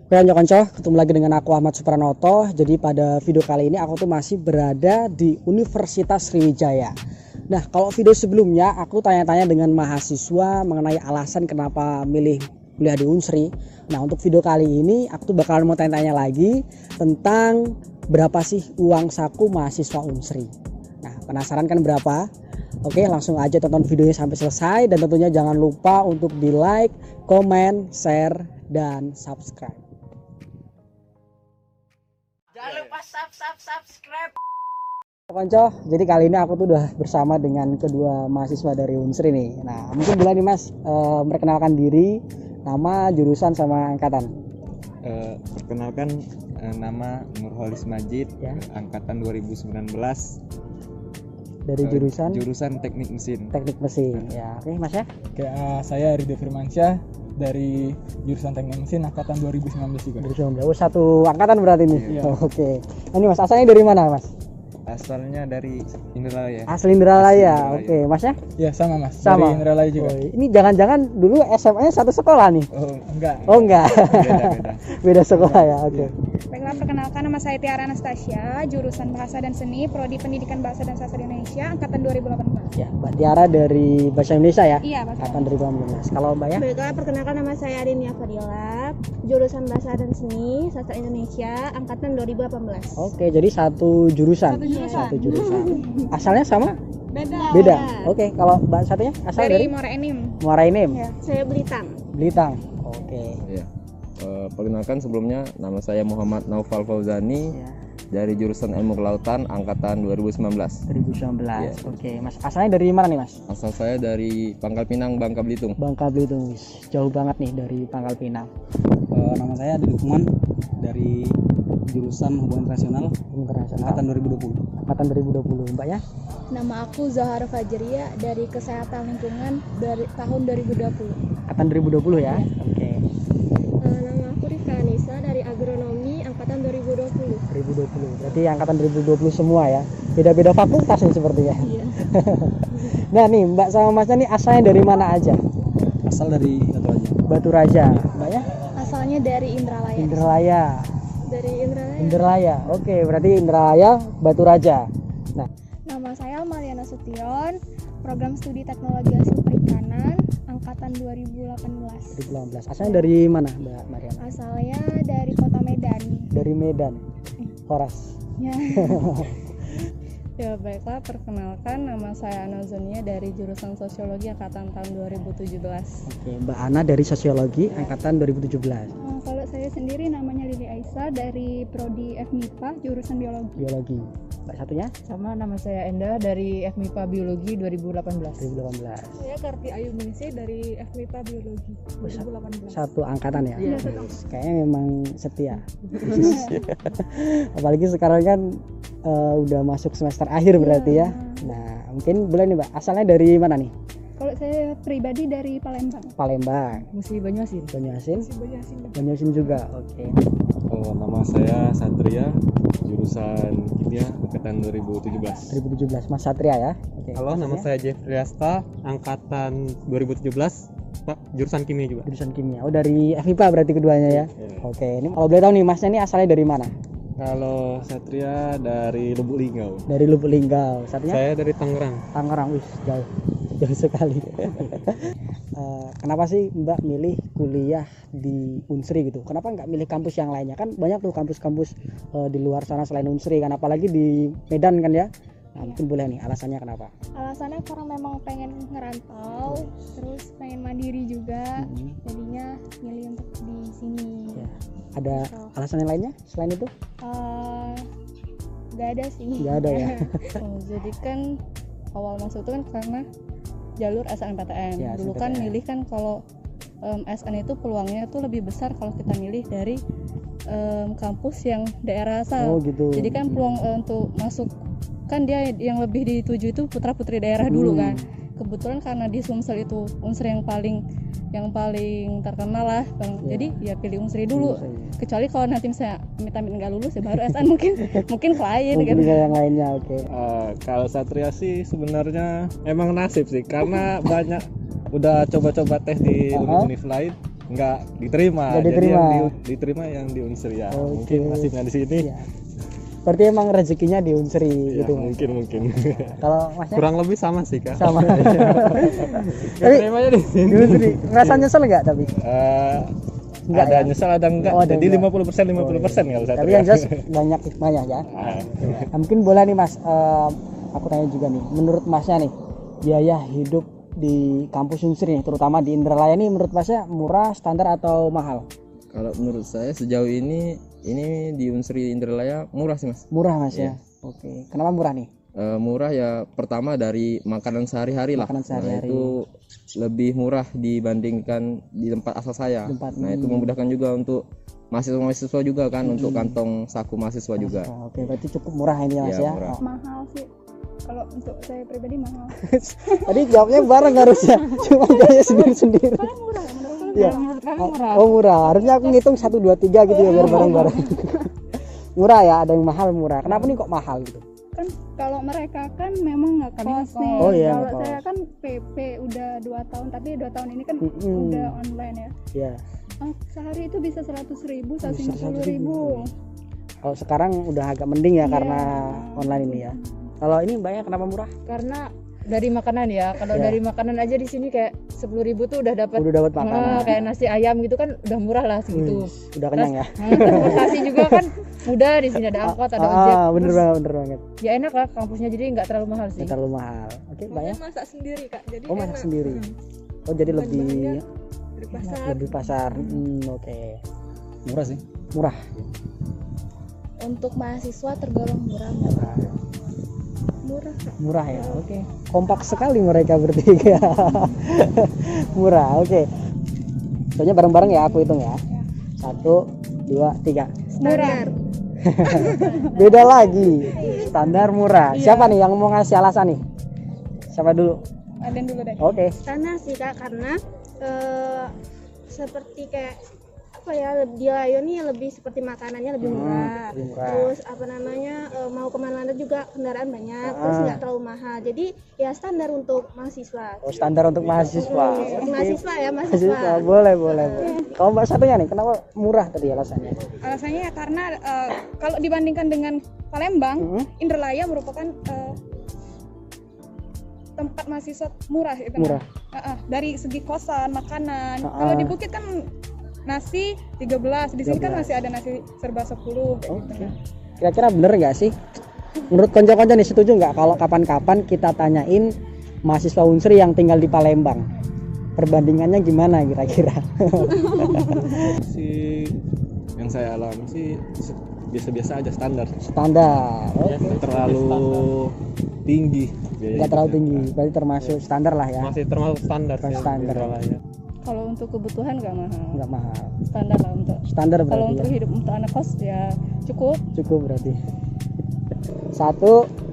Konco, ketemu lagi dengan aku Ahmad Supranoto. Jadi pada video kali ini aku tuh masih berada di Universitas Sriwijaya. Nah, kalau video sebelumnya aku tanya-tanya dengan mahasiswa mengenai alasan kenapa milih kuliah di Unsri. Nah, untuk video kali ini aku tuh bakalan mau tanya-tanya lagi tentang berapa sih uang saku mahasiswa Unsri. Nah, penasaran kan berapa? Oke, langsung aja tonton videonya sampai selesai dan tentunya jangan lupa untuk di like, komen, share, dan subscribe. Jangan lupa subscribe. Konco, jadi kali ini aku tuh udah bersama dengan kedua mahasiswa dari Unsri nih. Nah, mungkin boleh nih Mas memperkenalkan diri, nama, jurusan, sama angkatan. Perkenalkan, nama Nurholis Majid, Ya. angkatan 2019. Dari Jurusan Teknik Mesin. Teknik Mesin. Ya, oke Mas ya. Oke, saya Ridho Firmansyah dari jurusan Teknik Mesin angkatan 2019 juga. Satu angkatan berarti nih. Iya. Oke. Ini Mas, asalnya dari mana Mas? Asalnya dari Indralaya. Asli Indralaya. Asli Oke, Mas ya. Ya, sama Mas. Sama. Dari Indralaya juga. Oh, ini jangan-jangan dulu SMA-nya satu sekolah nih. Oh, enggak. Oh enggak. Beda-beda. Beda sekolah ya. Oke. Baiklah, perkenalkan nama saya Tiara Anastasia, jurusan Bahasa dan Seni, Prodi Pendidikan Bahasa dan Sastra Indonesia, angkatan 2018. Ya, Mbak Tiara dari Bahasa Indonesia ya. Iya, Mas. Angkatan 2018. Kalau Mbak ya? Baiklah, perkenalkan nama saya Arinia Fadila, jurusan Bahasa dan Seni, Sastra Indonesia, angkatan 2018. Oke, jadi satu jurusan. Satu jurusan. Asalnya sama? Beda. Oke, kalau Mbak satunya asal dari Dari Muara Enim. Muara Enim, Ya. Saya Blitar. Blitar. Oke. Ya. Perkenalkan sebelumnya, nama saya Muhammad Naufal Fauzani, Ya, dari jurusan Ilmu Kelautan angkatan 2019. 2019. Ya. Oke, Mas. Asalnya dari mana nih, Mas? Asal saya dari Pangkal Pinang, Bangka Belitung. Bangka Belitung. Jauh banget nih dari Pangkal Pinang. Nama saya Adi Lukman dari jurusan Hubungan Internasional. Internasional angkatan 2020. Angkatan 2020, Mbak ya? Nama aku Zahara Fajria dari Kesehatan Lingkungan dari tahun 2020. Angkatan 2020 ya. Oke. Nama aku Rifka Anissa dari Agronomi, angkatan 2020. 2020. Berarti angkatan 2020 semua ya. Beda-beda fakultas nih sepertinya. Iya. Nah, nih Mbak sama Masnya nih asalnya dari mana aja? Asal dari Batu Raja. Batu Raja. Mbak ya? Asalnya dari Indralaya. Indralaya. Dari Indralaya. Indralaya. Oke, berarti Indralaya, Batu Raja. Nah, Nama saya Mariana Sution, program studi Teknologi Hasil Perikanan, angkatan 2018. 2018. Asalnya dari mana, Mbak Mariana? Asalnya dari Kota Medan. Dari Medan. Horas. Ya. Ya baiklah, perkenalkan nama saya Ana Zonia dari jurusan Sosiologi angkatan tahun 2017. Oke, Mbak Ana dari Sosiologi angkatan 2017. Kalau saya sendiri namanya Lili Aisyah dari Prodi FMIPA jurusan Biologi. Biologi. Mbak satunya? Sama nama saya Enda dari FMIPA Biologi 2018. 2018. Saya Karti Ayu Ningsih dari FMIPA Biologi 2018. Satu angkatan ya? Iya, Kayaknya memang setia. Apalagi sekarang kan udah masuk semester akhir berarti ya. Nah, mungkin boleh nih Mbak, asalnya dari mana nih? Kalau saya pribadi dari Palembang. Palembang. Musi Banyuasin. Banyuasin? Banyuasin. Banyuasin juga. Oke. Nama saya Satria, jurusan Kimia angkatan 2017. 2017 Mas Satria ya. Oke. Halo, nama Maksudnya? saya Jeffrey Asta, angkatan 2017, Pak, jurusan kimia juga. Jurusan kimia. Oh, dari FIPA berarti keduanya ya. Ya. Oke, ini kalau boleh tahu nih Masnya ini asalnya dari mana? Kalau Satria dari Lubuk Linggau. Dari Lubuk Linggau. Satunya Saya dari Tangerang. Tangerang. Wih, jauh. Jauh sekali. Kenapa sih Mbak milih kuliah di Unsri gitu? Kenapa nggak milih kampus yang lainnya? Kan banyak tuh kampus-kampus di luar sana selain Unsri kan, apalagi di Medan kan ya. Nah, mungkin boleh nih alasannya kenapa? Alasannya karena memang pengen ngerantau, terus pengen mandiri juga, jadinya milih untuk di sini. Ya. Ada Gitu. alasan yang lainnya selain itu? Gak ada sih. Nggak ada ya. Jadi kan awal masuk itu kan karena jalur SNMPTN. Ya, Dulu kan SNMPTN. milih kan kalau SN itu peluangnya itu lebih besar kalau kita milih dari kampus yang daerah asal. Oh gitu. Jadi kan peluang untuk masuk kan dia yang lebih dituju itu putra-putri daerah dulu kan. Kebetulan karena di Sumsel itu unsur yang paling terkenal lah Bang. Ya. Jadi ya pilih Unsri dulu. Unsri. Kecuali kalau nanti misalnya amit-amit nggak lulus ya baru SN mungkin lain Mungkin gitu. nggak yang lainnya. Oke. Kalau Satria sih sebenarnya emang nasib sih, karena banyak udah coba-coba tes di univ lain, nggak diterima. Nggak Jadi diterima. yang diterima yang di Unsri ya. Oke. Mungkin nasibnya di sini. Iya. Berarti emang rezekinya di Unsri Ya, gitu Mas. mungkin. Kalau Masnya Kurang lebih sama sih kak. sama. Tapi Terimanya di sini. di Unsri ngerasa nyesel nggak tapi? Enggak Ada ya? nyesel ada enggak. Oh, ada Jadi enggak. 50% kalau saya. Tapi yang jelas banyak hikmahnya ya. Ah, Nah, mungkin boleh nih Mas, aku tanya juga nih, menurut Masnya nih biaya hidup di kampus Unsri nih, terutama di Indralaya nih, menurut Masnya murah, standar atau mahal? Kalau menurut saya sejauh ini di Unsri Indralaya murah sih Mas. Murah Mas Iya. ya. Oke, kenapa murah nih? Murah ya pertama dari makanan sehari-hari lah. Makanan sehari-hari. Nah, itu lebih murah dibandingkan di tempat asal saya. Tempat- Nah, itu memudahkan juga untuk mahasiswa juga kan, untuk kantong saku mahasiswa juga. Oke, berarti cukup murah ini Mas Iya, ya. murah. Oh. Mahal sih. Kalau untuk saya pribadi mahal. Tadi jawabnya bareng harusnya, cuma gaya sendiri-sendiri. Paling murah ya menurut kalian? Iya. Menurut kami murah. Oh murah, harusnya aku ngitung 1, 2, 3 gitu ya biar bareng-bareng. Murah ya, ada yang mahal murah. Kenapa nih kok mahal gitu? Kan kalau mereka kan memang nggak kos nih. Oh iya, Kalau ngekos. saya kan PP udah 2 tahun, tapi 2 tahun ini kan Mm-mm. udah online ya. Ya, Sehari itu bisa 100.000, 150.000. 150.000. kalau sekarang udah agak mending ya Iya. karena online ini ya. Kalau ini Mbaknya kenapa murah? Karena dari makanan ya. Kalau Ya. dari makanan aja di sini kayak 10.000 tuh udah dapat Udah dapat makanan. kayak nasi ayam gitu kan udah murah lah segitu. Wih, udah kenyang ya. Transportasi juga kan mudah, di sini ada angkot, ada ojek. Bener Terus banget, bener banget. ya enak lah kampusnya, jadi nggak terlalu mahal sih. Nggak terlalu mahal. Oke, Mbaknya? masak sendiri kak, jadi Oh, masak sendiri. Oh, jadi lebih dari pasar. lebih pasar. Oke. Murah sih. Murah. Untuk mahasiswa tergolong murah. Murah kak. Murah ya. Oke. Kompak sekali mereka bertiga. Murah. Oke. Soalnya bareng-bareng ya, aku hitung ya. 1, 2, 3. Standar. Beda lagi. Standar murah. Siapa nih yang mau ngasih alasan nih? Siapa dulu? Ada dulu deh. Oke. Standar sih kak, karena seperti kayak apa ya, di Layo nih lebih seperti makanannya lebih murah. lebih murah. Terus apa namanya, mau kemana-mana juga kendaraan banyak, terus nggak terlalu mahal. Jadi ya standar untuk mahasiswa. Oh, standar untuk mahasiswa. Untuk mahasiswa ya, Mahasiswa. mahasiswa. Boleh. Kalau Mbak satunya nih, kenapa murah tadi alasannya? Alasannya ya karena kalau dibandingkan dengan Palembang, Indralaya merupakan tempat mahasiswa murah itu. Murah. Dari segi kosan, makanan. Kalau di Bukit kan nasi 13, di sini kan 13. masih ada nasi serba 10 kayak gitu. Oke. Kira-kira bener nggak sih? Menurut konco-konco nih, setuju nggak kalau kapan-kapan kita tanyain mahasiswa Unsri yang tinggal di Palembang, perbandingannya gimana kira-kira? sih yang saya alami sih biasa-biasa aja, standar. Standar. Oke. Nggak terlalu tinggi. biaya Nggak terlalu hidupnya. tinggi, berarti termasuk standar lah ya. Masih termasuk standar. Termasuk sih, standar. Indralaya. Kalau untuk kebutuhan nggak mahal. Nggak mahal. Standar lah untuk. Standar Kalau berarti untuk ya. hidup untuk anak kos ya cukup. Cukup berarti. 1,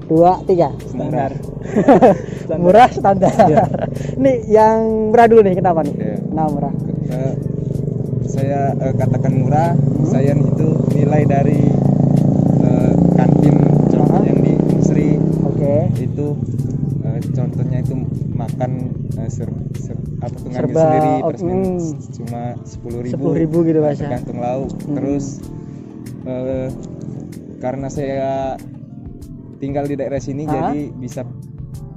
2, 3. Standar. Murah standar. Nih yang murah dulu nih, kenapa nih? Iya. Kenapa murah? Saya katakan murah, saya itu nilai dari kantin yang di Unsri Oke. itu contohnya itu makan apa tuh ngambil Serba, sendiri oh, peresmian cuma 10.000 10.000 gitu Mas ya. tergantung lauk. Terus karena saya tinggal di daerah sini jadi bisa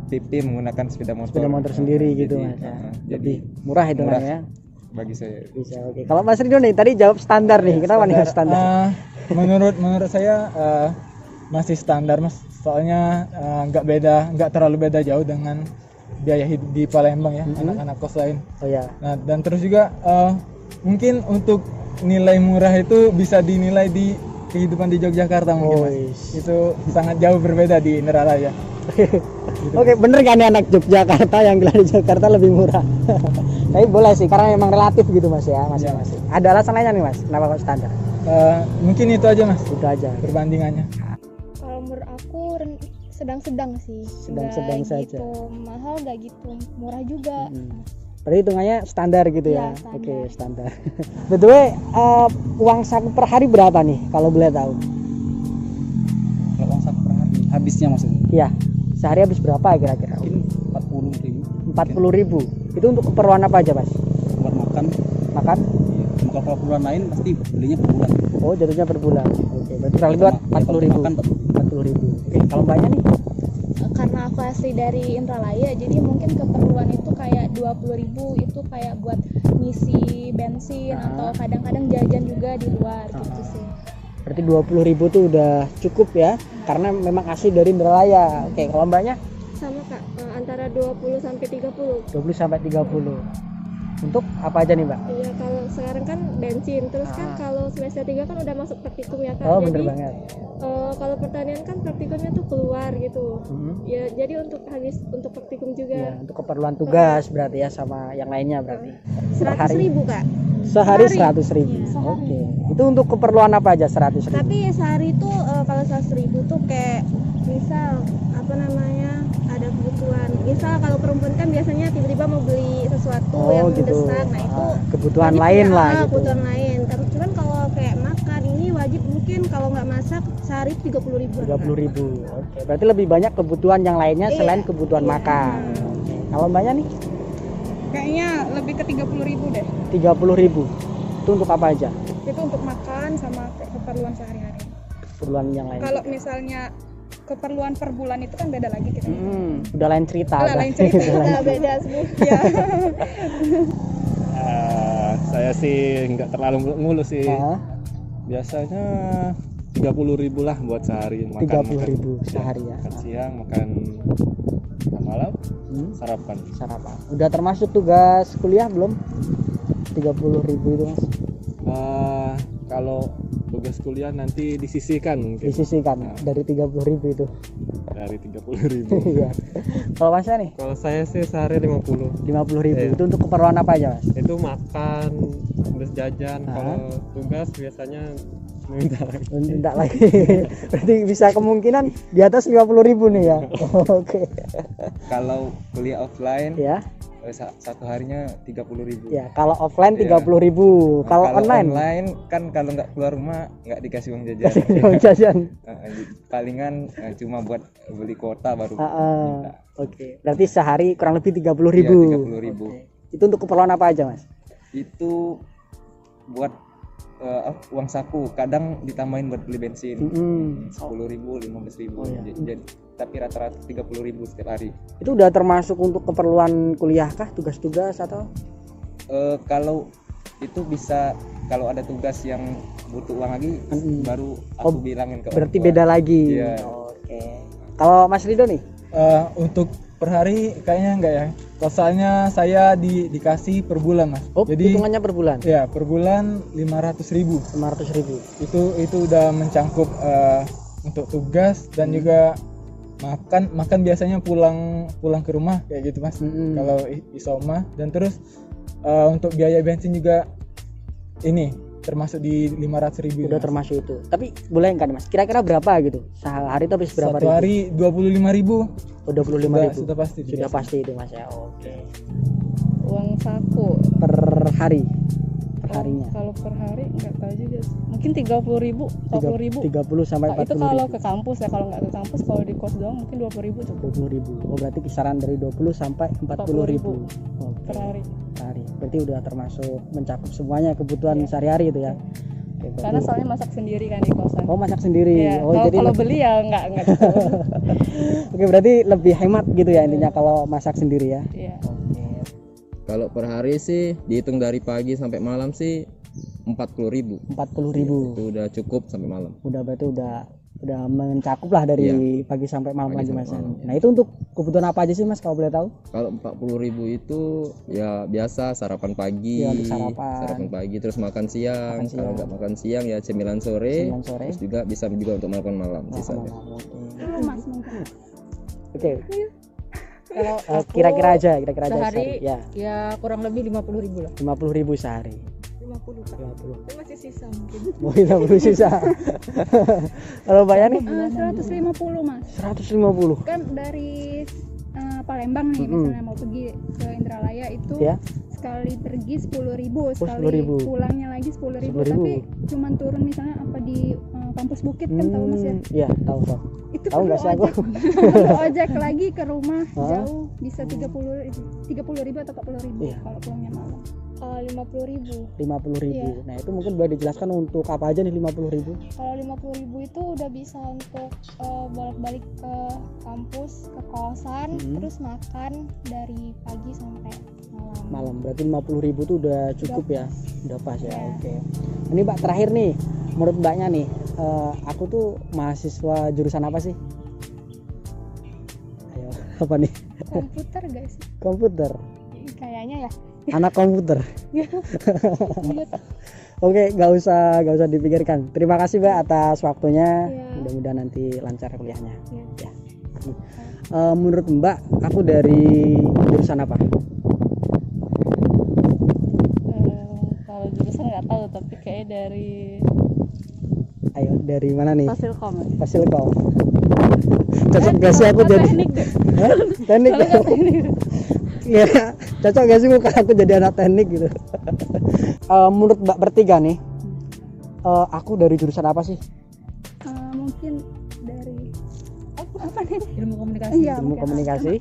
PP menggunakan sepeda motor. Sepeda motor sendiri gitu Jadi, Mas ya. jadi Lebih murah itu murah ya. bagi saya. Bisa, oke. Kalau Mas Ridho nih tadi jawab standar nih. Kenapa nih standar? Menurut saya masih standar Mas. Soalnya nggak terlalu beda jauh dengan biaya hidup di Palembang ya, anak-anak kos lain. Oh ya. Nah, dan terus juga mungkin untuk nilai murah itu bisa dinilai di kehidupan di Yogyakarta mungkin Mas. Wis. Itu sangat jauh berbeda di Indralaya. Oke, bener kan nih anak Yogyakarta yang gila di Jakarta lebih murah. Tapi boleh sih karena memang relatif gitu Mas ya, masing-masing. Ada alasan lainnya nih Mas, kenapa kok standar? Mungkin itu aja Mas Itu aja. perbandingannya. Kalau menurut aku sedang-sedang sih. Sedang-sedang Nggak saja. gitu mahal, nggak gitu murah juga. Berarti hitungannya standar gitu ya? Iya, standar. Oke, standar. Betul, uang saku per hari berapa nih kalau boleh tahu? Kalau uang saku per hari habisnya maksudnya Iya, sehari habis berapa kira-kira? mungkin 40.000 40.000. Itu untuk keperluan apa aja Mas? buat makan. makan? Kalau perbulan lain pasti belinya per bulan. Oh, jatuhnya per bulan. Oke, berarti kurang lebih 40.000. Makan 40.000. Oke, kalau mbaknya nih? Karena aku asli dari Indralaya, jadi mungkin keperluan itu kayak 20.000 itu kayak buat ngisi bensin atau kadang-kadang jajan juga di luar gitu sih. Berarti 20.000 tuh udah cukup ya, karena memang asli dari Indralaya. Oke, kalau mbaknya? Sama Kak, antara 20 sampai 30. 20 sampai 30. Untuk apa aja nih, Mbak? Iya, kalau sekarang kan bensin, terus kan kalau semester 3 kan udah masuk praktikum ya Kak. Oh, jadi bener banget. kalau pertanian kan praktikumnya tuh keluar gitu. Ya, jadi untuk praktikum juga. Ya, untuk keperluan tugas berarti ya, sama yang lainnya berarti. 100.000 Kak. Sehari 100.000. Oke. Itu untuk keperluan apa aja 100.000? Tapi sehari itu kalau 100.000 tuh kayak misal apa namanya ada kebutuhan. Misal kalau perempuan kan biasanya tiba-tiba mau beli sesuatu yang gitu. mendesak, nah itu Kebutuhan wajib lain ya, lah gitu. kebutuhan lain. Cuman kalau kayak makan ini wajib mungkin kalau nggak masak sehari 30.000. 30.000. Oke. Berarti lebih banyak kebutuhan yang lainnya selain kebutuhan makan. Oke. Kalau mbaknya nih? Kayaknya lebih ke 30.000 deh. 30.000. Itu untuk apa aja? Itu untuk makan sama keperluan sehari-hari. Keperluan yang lain. Kalau misalnya keperluan per bulan itu kan beda lagi kita. Udah lain cerita. Udah lain cerita. Udah beda semua. Ya. Saya sih nggak terlalu mulus sih. Biasanya 30.000 lah buat sehari. 30.000 sehari ya. Makan siang, makan malam, sarapan. Udah termasuk tugas kuliah belum? 30.000 itu Mas. Kalau tugas kuliah nanti disisihkan mungkin. Disisihkan dari 30.000 itu. Dari 30.000. Iya. Kalau Masnya nih? Kalau saya sih sehari 50. 50.000. Itu untuk keperluan apa aja, Mas? Itu makan, terus jajan. Kalau tugas biasanya minta lagi. Berarti bisa kemungkinan di atas 50.000 nih ya. Oke. Kalau kuliah offline ya satu harinya 30.000. Ya, kalau offline 30.000. Kalau online kan kalau nggak keluar rumah nggak dikasih uang jajan. Jajan. Palingan cuma buat beli kuota baru. Oke. Berarti sehari kurang lebih 30.000. Iya, 30.000. Itu untuk keperluan apa aja, Mas? Itu buat uang saku, kadang ditambahin buat beli bensin. 10.000, 15.000. Jadi tapi rata-rata 30.000 setiap hari. Itu udah termasuk untuk keperluan kuliah kah, tugas-tugas atau? Kalau itu bisa, kalau ada tugas yang butuh uang lagi baru aku bilangin ke berarti beda lagi. Iya. Oke. Kalau Mas Rido nih? Untuk per hari kayaknya enggak ya. Totalnya saya dikasih per bulan, Mas. Jadi hitungannya per bulan? Ya, per bulan 500.000. 500.000. Itu udah mencakup untuk tugas dan juga makan biasanya pulang ke rumah kayak gitu, Mas. Kalau isoma, dan terus untuk biaya bensin juga ini termasuk di 500.000. Udah termasuk itu. Tapi boleh kan, Mas? Kira-kira berapa gitu? Sehari itu habis berapa ribu? Satu hari 25.000. Oh, 25.000. Sudah pasti. Sudah pasti itu, Mas ya. Oke. Uang saku per hari. Harinya. Kalau per hari nggak tahu juga. Mungkin 30.000, 40.000. 30 sampai 40.000. Itu kalau ke kampus ya. Kalau nggak ke kampus, kalau di kos doang mungkin 20.000 cukup. 20.000. Oh, berarti kisaran dari 20 sampai 40.000. Per hari. Berarti udah termasuk mencakup semuanya kebutuhan sehari-hari itu ya. Karena soalnya masak sendiri kan di kosan. Oh, masak sendiri. Ya, Oh, jadi kalau beli ya nggak gitu. Oke, berarti lebih hemat gitu ya intinya kalau masak sendiri ya. Iya. Kalau per hari sih dihitung dari pagi sampai malam sih 40.000. 40.000. Itu udah cukup sampai malam. Udah berarti udah mencakup lah dari pagi sampai malam lagi, Mas. Nah, itu untuk kebutuhan apa aja sih, Mas, kalau boleh tahu? Kalau 40.000 itu ya biasa sarapan pagi. Ya, untuk sarapan pagi, terus makan siang. Kalau nggak makan siang ya cemilan sore. Terus juga bisa juga untuk makan malam sisanya. Oke. Kalau kira-kira aja sehari ya. Ya kurang lebih 50.000 lah. 50.000 sehari. 50 Kak. 50. Itu masih sisa mungkin. Oh, 50 sisa. Kalau Mbaknya nih? 150, Mas. 150. Kan dari Palembang nih misalnya mau pergi ke Indralaya itu sekali pergi 10.000, sekali pulangnya lagi 10.000. Tapi cuman turun misalnya apa di kampus Bukit kan, tahu Mas ya? Iya, tahu. Itu tahu nggak sih aku? Ojek lagi ke rumah jauh bisa 30.000 atau 40.000 kalau pulangnya malam. 50.000. 50.000. Iya. Nah, itu mungkin boleh dijelaskan untuk apa aja nih 50.000? Kalau 50.000 itu udah bisa untuk bolak-balik ke kampus, ke kosan, terus makan dari pagi sampai malam. Berarti 50.000 itu udah cukup ya, udah pas ya. Oke. Ini Mbak terakhir nih, menurut Mbaknya nih, aku tuh mahasiswa jurusan apa sih? Ayo, apa nih? Komputer gak sih? Komputer. Kayaknya ya. Anak komputer. Oke, nggak usah dipikirkan. Terima kasih Mbak atas waktunya. Mudah-mudahan nanti lancar kuliahnya. Ya. Menurut Mbak, aku dari jurusan apa? Kalau jurusan nggak tahu, tapi kayak dari Ayo, dari mana nih? Fasilkom. Fasilkom. Cocok gak sih aku jadi teknik deh. Teknik. Soalnya teknik. Iya, cocok gak sih muka aku jadi anak teknik gitu. Menurut Mbak bertiga nih, aku dari jurusan apa sih? Mungkin dari apa nih? Ilmu komunikasi. Iya, Ilmu komunikasi.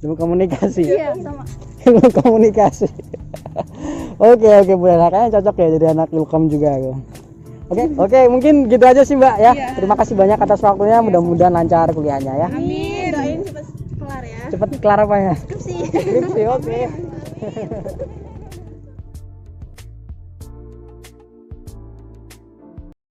Ilmu komunikasi. Iya, sama. Ilmu komunikasi. Oke, boleh lah, kayaknya cocok ya jadi anak ilkom juga aku. Oke, mungkin gitu aja sih Mbak ya. Terima kasih banyak atas waktunya. Mudah-mudahan lancar kuliahnya ya. Amin. Doain cepet kelar ya. Cepet kelar apanya? Skripsi. Skripsi, oke.